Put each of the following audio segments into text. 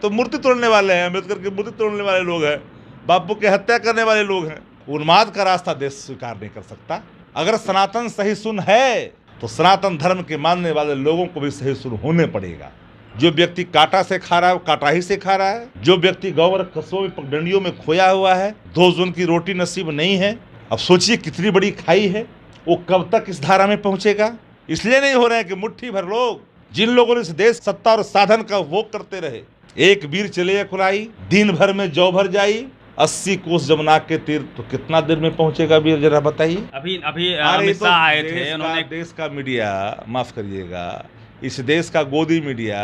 तो मूर्ति तोड़ने वाले हैं, अम्बेडकर की मूर्ति तोड़ने वाले लोग हैं, बापू की हत्या करने वाले लोग हैं। उन्माद का रास्ता देश स्वीकार नहीं कर सकता। अगर सनातन सहिष्णु है तो सनातन धर्म के मानने वाले लोगों को भी सहिष्णु होने पड़ेगा। जो व्यक्ति कांटा से खा रहा है वो कांटा ही से खा रहा है। जो व्यक्ति गौवर कस्बों में पगडंडियों में खोया हुआ है, 2 जून की रोटी नसीब नहीं है, अब सोचिए कितनी बड़ी खाई है, वो कब तक इस धारा में पहुंचेगा। इसलिए नहीं हो रहे हैं कि मुट्ठी भर लोग, जिन लोगों ने इस देश सत्ता और साधन का उपभोग करते रहे, एक वीर चले खुलाई, दिन भर में जौ भर जाई, 80 कोस जमुना के तीर, तो कितना देर में पहुंचेगा वीर, जरा बताइए। अभी अमित शाह आए थे, उन्होंने देश का मीडिया, माफ करिएगा, इस देश का गोदी मीडिया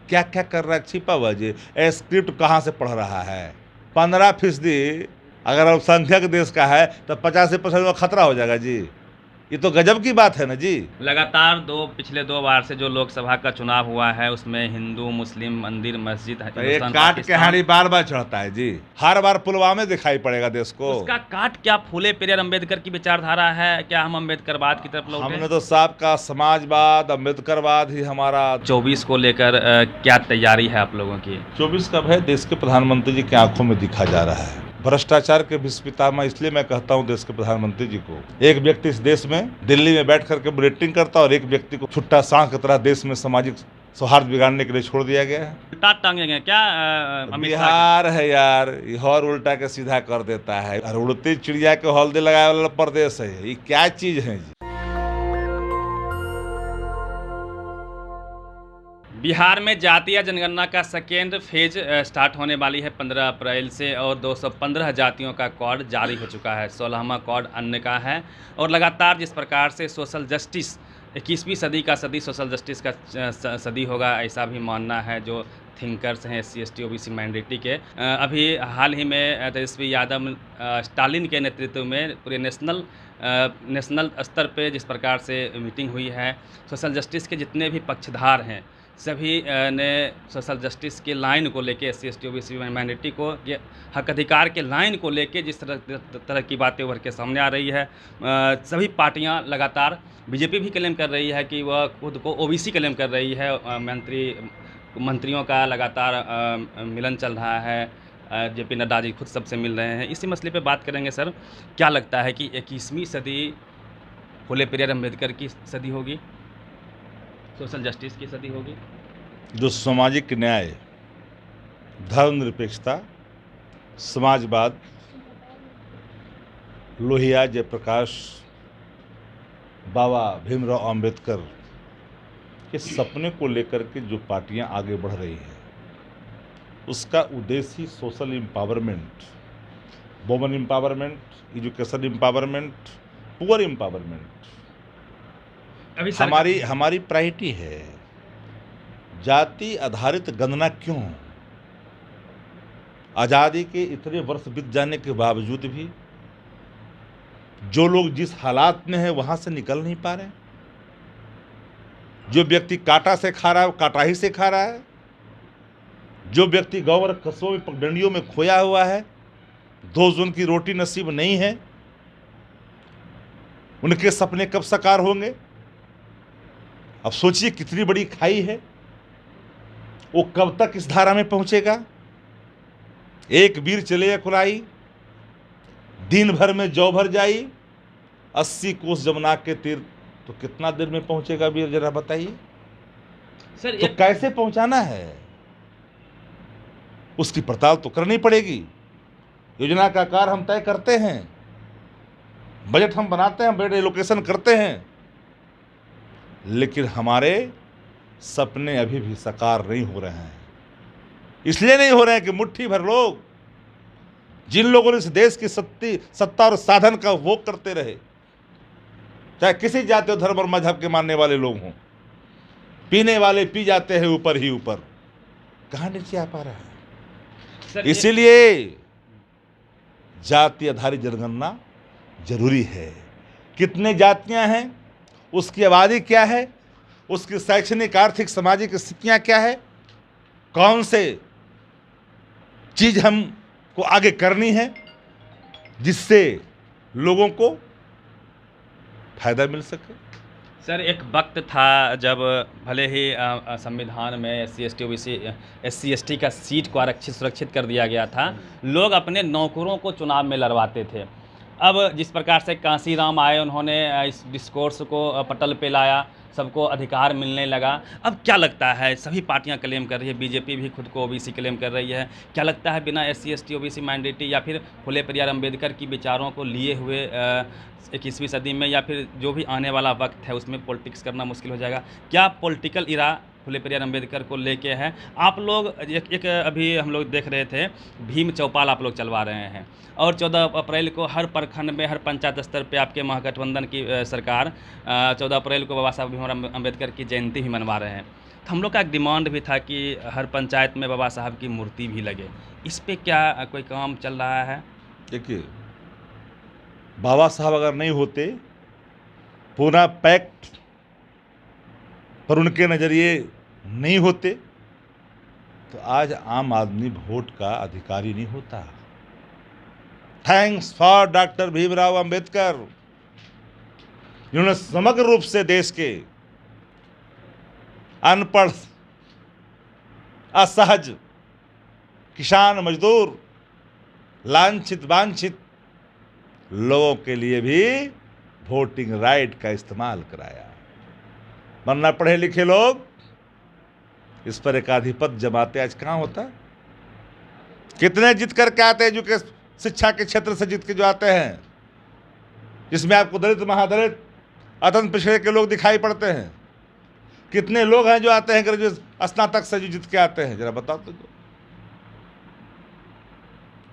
क्या क्या कर रहा है, छिपा हुआ जी। स्क्रिप्ट कहाँ से पढ़ रहा है। 15% अगर अल्पसंख्यक देश का है तो 50% का खतरा हो जाएगा जी। ये तो गजब की बात है ना जी। लगातार पिछले 2 बार से जो लोकसभा का चुनाव हुआ है उसमें हिंदू मुस्लिम मंदिर मस्जिद तो एक काट के हाड़ी बार बार चढ़ता है जी। हर बार पुलवामा दिखाई पड़ेगा देश को। उसका काट क्या फूले पेरियार अम्बेडकर की विचारधारा है? क्या हम अम्बेडकरवाद की तरफ लौटे? हमने तो साहब का समाजवाद अम्बेडकरवाद ही हमारा। 24 को लेकर क्या तैयारी है आप लोगों की? 24 कब है? देश के प्रधानमंत्री जी की आंखों में दिखा जा रहा है। भ्रष्टाचार के विश्व पितामह इसलिए मैं कहता हूं देश के प्रधानमंत्री जी को। एक व्यक्ति इस देश में दिल्ली में बैठ करके बुलेटिंग करता और एक व्यक्ति को छुट्टा सांप की तरह देश में सामाजिक सौहार्द बिगाड़ने के लिए छोड़ दिया गया है। उल्टा टांगे गए क्या? बिहार है यार, और उल्टा के सीधा कर देता है। और उड़ती चिड़िया के हल्दी लगाए वाला प्रदेश है, ये क्या चीज है जी। बिहार में जातीय जनगणना का सेकेंड फेज स्टार्ट होने वाली है 15 अप्रैल से और 215 जातियों का कोड जारी हो चुका है। 16वां कोड अन्य का है। और लगातार जिस प्रकार से सोशल जस्टिस 21वीं सदी का सदी सोशल जस्टिस का सदी होगा, ऐसा भी मानना है जो थिंकर्स हैं SC ST OBC माइनॉरिटी के। अभी हाल ही में तेजस्वी यादव स्टालिन के नेतृत्व में पूरे नेशनल स्तर पे जिस प्रकार से मीटिंग हुई है, सोशल जस्टिस के जितने भी पक्षधार हैं सभी ने सोशल जस्टिस के लाइन को लेके SC ST OBC माइनॉरिटी को ये हक अधिकार के लाइन को लेके जिस तरह की बातें उभर के सामने आ रही है, सभी पार्टियां लगातार, बीजेपी भी क्लेम कर रही है कि वह खुद को OBC क्लेम कर रही है। मंत्रियों का लगातार मिलन चल रहा है, JP नड्डा जी खुद सबसे मिल रहे हैं। इसी मसले पे बात करेंगे। सर, क्या लगता है कि 21वीं सदी फूले पेरियार अम्बेडकर की सदी होगी, सोशल जस्टिस की सदी होगी? जो सामाजिक न्याय, धर्मनिरपेक्षता, समाजवाद, लोहिया जयप्रकाश, बाबा भीमराव अंबेडकर के सपने को लेकर के जो पार्टियां आगे बढ़ रही हैं, उसका उद्देश्य ही social empowerment, women empowerment, education empowerment, poor empowerment हमारी प्रायोरिटी है। जाति आधारित गणना क्यों? आज़ादी के इतने वर्ष बीत जाने के बावजूद भी जो लोग जिस हालात में हैं वहां से निकल नहीं पा रहे। जो व्यक्ति कांटा से खा रहा है वो कांटा ही से खा रहा है। जो व्यक्ति गौवर कस्बों में पगडंडियों में खोया हुआ है, 2 जून की रोटी नसीब नहीं है, उनके सपने कब साकार होंगे? अब सोचिए कितनी बड़ी खाई है, वो कब तक इस धारा में पहुंचेगा। एक वीर चले खुलाई, दिन भर में जौ भर जाई, 80 कोस जमुना के तीर, तो कितना देर में पहुंचेगा वीर, जरा बताइए। सर, तो कैसे पहुंचाना है उसकी पड़ताल तो करनी पड़ेगी। योजना का आकार हम तय करते हैं, बजट हम बनाते हैं, बजट एलोकेशन करते हैं, लेकिन हमारे सपने अभी भी साकार नहीं हो रहे हैं। इसलिए नहीं हो रहे हैं कि मुट्ठी भर लोग, जिन लोगों ने इस देश की सत्ता और साधन का उपभोग करते रहे, चाहे किसी जाति और धर्म और मजहब के मानने वाले लोग हों, पीने वाले पी जाते हैं ऊपर ही ऊपर, कहां नीचे आ पा रहा है। इसीलिए जाति आधारित जनगणना जरूरी है। कितने जातियां हैं, उसकी आबादी क्या है, उसकी शैक्षणिक आर्थिक सामाजिक स्थितियां क्या है, कौन से चीज हमको आगे करनी है जिससे लोगों को फायदा मिल सके। सर एक वक्त था जब भले ही संविधान में SC ST का सीट को आरक्षित सुरक्षित कर दिया गया था, लोग अपने नौकरों को चुनाव में लड़वाते थे। अब जिस प्रकार से कांसीराम आए, उन्होंने इस डिस्कोर्स को पटल पे लाया, सबको अधिकार मिलने लगा। अब क्या लगता है, सभी पार्टियां क्लेम कर रही है, बीजेपी भी खुद को ओबीसी क्लेम कर रही है, क्या लगता है बिना SC ST ओबीसी मैंडेटी या फिर फुले पेरियार अम्बेडकर की विचारों को लिए हुए 21वीं सदी में या फिर जो भी आने वाला वक्त है उसमें पॉलिटिक्स करना मुश्किल हो जाएगा? क्या पॉलिटिकल इरा फुले पेरियार अम्बेडकर को लेके है? आप लोग एक अभी हम लोग देख रहे थे, भीम चौपाल आप लोग चलवा रहे हैं और 14 अप्रैल को हर प्रखंड में, हर पंचायत स्तर पे आपके महागठबंधन की सरकार 14 अप्रैल को बाबा साहब भीमराव अम्बेडकर की जयंती भी मनवा रहे हैं। तो हम लोग का एक डिमांड भी था कि हर पंचायत में बाबा साहब की मूर्ति भी लगे। इस पे क्या कोई काम चल रहा है? देखिए, बाबा साहब अगर नहीं होते, पूरा पैक्ट पर उनके नज़रिए नहीं होते, तो आज आम आदमी वोट का अधिकारी नहीं होता। Thanks for doctor Bhimrao Ambedkar, जिन्होंने समग्र रूप से देश के अनपढ़, असहज, किसान, मजदूर, लांछित वांछित लोगों के लिए भी वोटिंग राइट का इस्तेमाल कराया। वरना पढ़े लिखे लोग इस पर एक आधिपत्य जमाते आज कहाँ होता? कितने जीत करके आते हैं, जो शिक्षा के क्षेत्र से जीत के जो आते हैं, जिसमें आपको दलित, महादलित, अत्यंत पिछड़े के लोग दिखाई पड़ते हैं। कितने लोग हैं जो आते हैं ग्रेजुएट, स्नातक से जो जीत के आते हैं, जरा बताओ तो।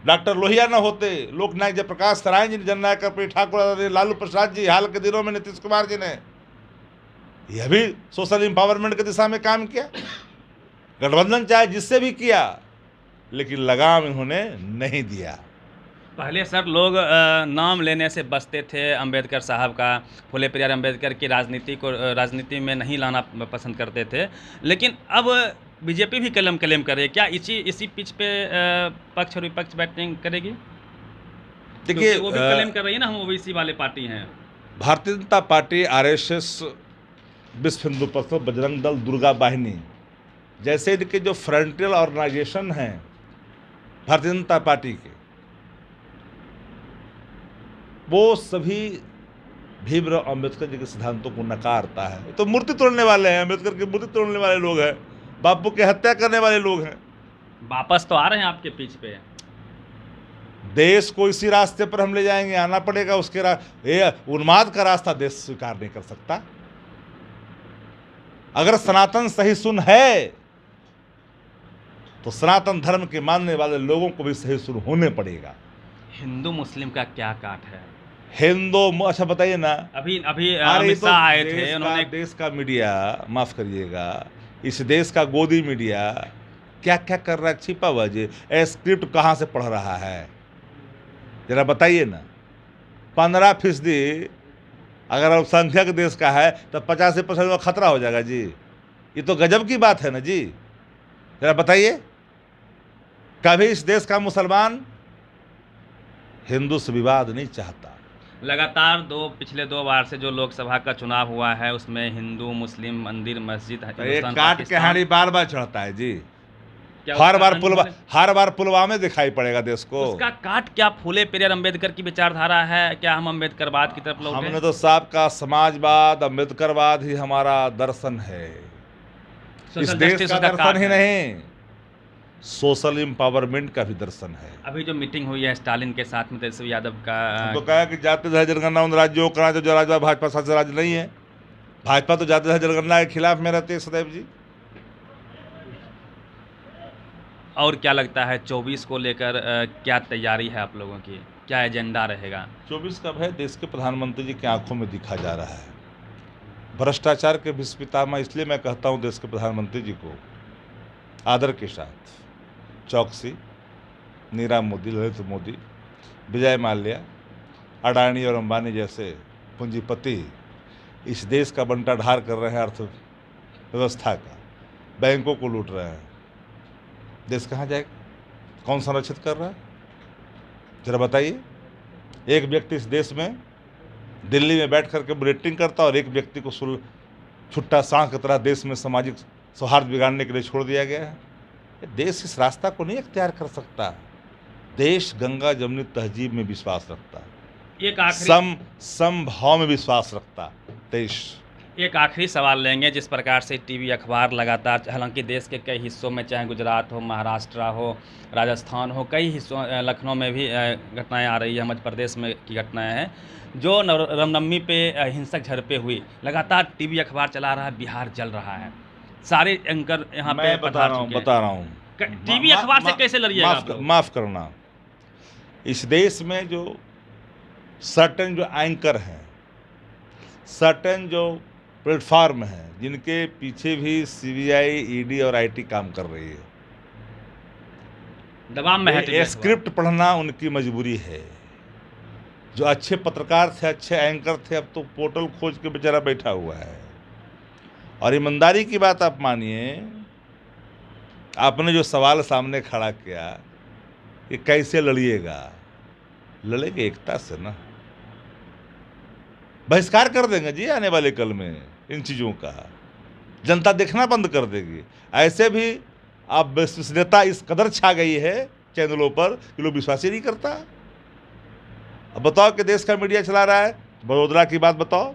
डॉक्टर लोहिया न होते, लोकनायक जयप्रकाश नारायण जी, जननायक कर्पूरी ठाकुर, लालू प्रसाद जी, हाल के दिनों में नीतीश कुमार जी ने यह भी सोशल एम्पावरमेंट की दिशा में काम किया। गठबंधन चाहे जिससे भी किया, लेकिन लगाम इन्होंने नहीं दिया। पहले सर लोग नाम लेने से बचते थे अंबेडकर साहब का, फुले पेरियार अम्बेडकर की राजनीति में नहीं लाना पसंद करते थे, लेकिन अब बीजेपी भी क्लेम कर रही है। क्या इसी पिच पे पक्ष और विपक्ष बैटिंग करेगी? देखिए, वो भी क्लेम कर रही है ना, हम ओबीसी वाले पार्टी हैं। भारतीय जनता पार्टी, RSS, विश्व हिंदू परिषद, बजरंग दल, दुर्गा वाहिनी जैसे इनके जो फ्रंटियल ऑर्गेनाइजेशन हैं भारतीय जनता पार्टी के, वो सभी भीमराव अम्बेडकर जी के सिद्धांतों को नकारता है। तो मूर्ति तोड़ने वाले हैं, अम्बेडकर की मूर्ति तोड़ने वाले लोग हैं, बापू की हत्या करने वाले लोग हैं। वापस तो आ रहे हैं आपके पीछ पे। देश को इसी रास्ते पर हम ले जाएंगे, आना पड़ेगा उसके ये उन्माद का रास्ता देश स्वीकार नहीं कर सकता। अगर सनातन सही सुन है, तो सनातन धर्म के मानने वाले लोगों को भी सही सुन होने पड़ेगा। हिंदू मुस्लिम का क्या काट है? हिंदू, अच्छा बताइए ना। अभी अरे अमित तो शाह आए थे, उन्होंने देश का मीडिया, माफ करिएगा, इस देश का गोदी मीडिया क्या क्या कर रहा है, छिपा हुआ जी। स्क्रिप्ट कहाँ से पढ़ रहा है, जरा बताइए ना। 15% अगर अल्पसंख्यक देश का है तो 85% का खतरा हो जाएगा जी। ये तो गजब की बात है ना जी। जरा बताइए, कभी इस देश का मुसलमान हिंदू से विवाद नहीं चाहता। लगातार पिछले 2 बार से जो लोकसभा का चुनाव हुआ है, उसमें हिंदू, मुस्लिम, मंदिर, मस्जिद, एक काट के हाड़ी बार बार चढ़ता है जी। क्या हर बार पुलवामा दिखाई पड़ेगा देश को। उसका काट क्या फुले पेरियार अम्बेडकर की विचारधारा है? क्या हम अम्बेडकरवाद की तरफ लौटे? हमने तो साहब का समाजवाद, अम्बेडकरवाद ही हमारा दर्शन है। इस देश का दर्शन ही नहीं, सोशल एम्पावरमेंट का भी दर्शन है। अभी जो मीटिंग हुई है स्टालिन के साथ में, तेजस्वी यादव का, तो कहा कि जाति जनगणना उन राज्यों को कराना जो राज्य भाजपा शासित राज्य नहीं है। भाजपा तो जाति जनगणना के खिलाफ में रहती है सदैव जी। और क्या लगता है 24 को लेकर क्या तैयारी है आप लोगों की, क्या एजेंडा रहेगा? 24 का भय देश के प्रधानमंत्री जी की आंखों में दिखा जा रहा है। भ्रष्टाचार के विश्व पितामह इसलिए मैं कहता हूं देश के प्रधानमंत्री जी को आदर के साथ, चौकसी, नीरव मोदी, ललित मोदी, विजय माल्या, अडानी और अंबानी जैसे पूंजीपति इस देश का बंटाढार कर रहे हैं, अर्थव्यवस्था का, बैंकों को लूट रहे हैं। देश कहाँ जाएगा? कौन संरक्षित कर रहा है? जरा बताइए। एक व्यक्ति इस देश में दिल्ली में बैठ करके बुलेटिन करता और एक व्यक्ति को छुट्टा सांड की तरह देश में सामाजिक सौहार्द बिगाड़ने के लिए छोड़ दिया गया है। देश इस रास्ता को नहीं अख्तियार कर सकता। देश गंगा जमुनी तहजीब में विश्वास रखता, एक आखिरी समभाव में विश्वास रखता देश। एक आखिरी सवाल लेंगे, जिस प्रकार से टीवी अखबार लगातार, हालांकि देश के कई हिस्सों में, चाहे गुजरात हो, महाराष्ट्र हो, राजस्थान हो, कई हिस्सों, लखनऊ में भी घटनाएं आ रही है, मध्य प्रदेश में की घटनाएं हैं, जो रामनवमी पे हिंसक झड़पें हुई, लगातार टीवी अखबार चला रहा है, बिहार जल रहा है, सारे एंकर यहाँ पे बता रहा हूँ टीवी अखबार से कैसे लड़िएगा आप लोग? माफ करना, इस देश में जो सर्टेन जो एंकर हैं, सर्टेन जो प्लेटफार्म हैं, जिनके पीछे भी सीबीआई, ईडी और आईटी काम कर रही है, दबाव में है, स्क्रिप्ट पढ़ना उनकी मजबूरी है। जो अच्छे पत्रकार थे, अच्छे एंकर थे, अब तो पोर्टल खोज के बेचारा बैठा हुआ है। और ईमानदारी की बात आप मानिए, आपने जो सवाल सामने खड़ा किया कि कैसे लड़िएगा, लड़ेंगे एकता से ना। बहिष्कार कर देंगे जी आने वाले कल में इन चीज़ों का, जनता देखना बंद कर देगी। ऐसे भी आप विश्वसनीयता इस कदर छा गई है चैनलों पर कि लोग विश्वास ही नहीं करता। अब बताओ कि देश का मीडिया चला रहा है, बड़ोदरा की बात बताओ,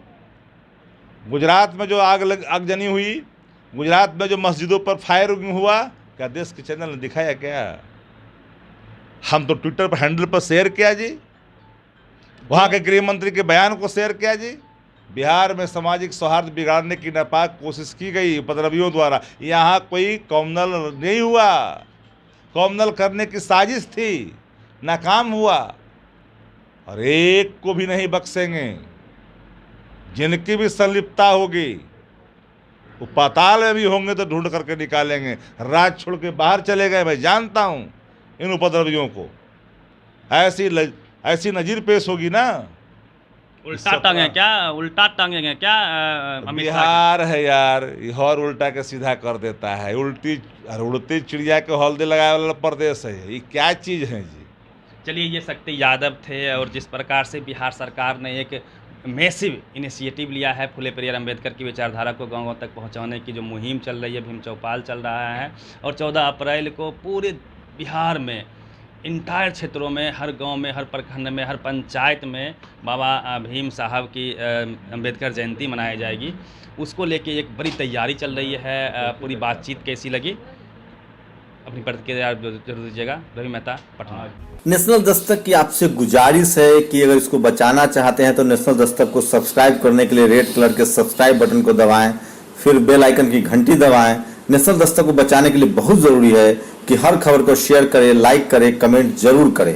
गुजरात में जो आगजनी हुई, गुजरात में जो मस्जिदों पर फायरिंग हुआ, क्या देश के चैनल ने दिखाया क्या? हम तो ट्विटर पर हैंडल पर शेयर किया जी, वहाँ के गृह मंत्री के बयान को शेयर किया जी। बिहार में सामाजिक सौहार्द बिगाड़ने की नापाक कोशिश की गई उपद्रवियों द्वारा, यहाँ कोई कॉमनल नहीं हुआ, कॉमनल करने की साजिश थी, नाकाम हुआ, और एक को भी नहीं बख्शेंगे। जिनकी भी संलिप्तता होगी वो पाताल में भी होंगे तो ढूंढ करके निकालेंगे। राज छोड़ के बाहर चले गए, मैं जानता हूं इन उपद्रवियों को। ऐसी नजीर पेश होगी ना, उल्टा टांगे क्या, उल्टा टांगेंगे क्या? बिहार है यार, और उल्टा के सीधा कर देता है। उड़ती चिड़िया के हौलदे लगाए वाला प्रदेश है, ये क्या चीज़ है जी। चलिए, ये शक्ति यादव थे, और जिस प्रकार से बिहार सरकार ने एक मैसिव इनिशिएटिव लिया है फुले पेरियार अंबेडकर की विचारधारा को गाँव तक पहुंचाने की जो मुहिम चल रही है, भीम चौपाल चल रहा है, और 14 अप्रैल को पूरे बिहार में, इंटायर क्षेत्रों में, हर गांव में, हर प्रखंड में, हर पंचायत में बाबा भीम साहब की अंबेडकर जयंती मनाई जाएगी। उसको लेके एक बड़ी तैयारी चल रही है। पूरी बातचीत कैसी लगी, अपनी प्रतिक्रिया जरूर दीजिएगा। रवि मेहता, पटना। नेशनल दस्तक की आपसे गुजारिश है कि अगर इसको बचाना चाहते हैं तो नेशनल दस्तक को सब्सक्राइब करने के लिए रेड कलर के सब्सक्राइब बटन को दबाएं, फिर बेल आइकन की घंटी दबाएं। नेशनल दस्तक को बचाने के लिए बहुत ज़रूरी है कि हर खबर को शेयर करें, लाइक करें, कमेंट जरूर करें।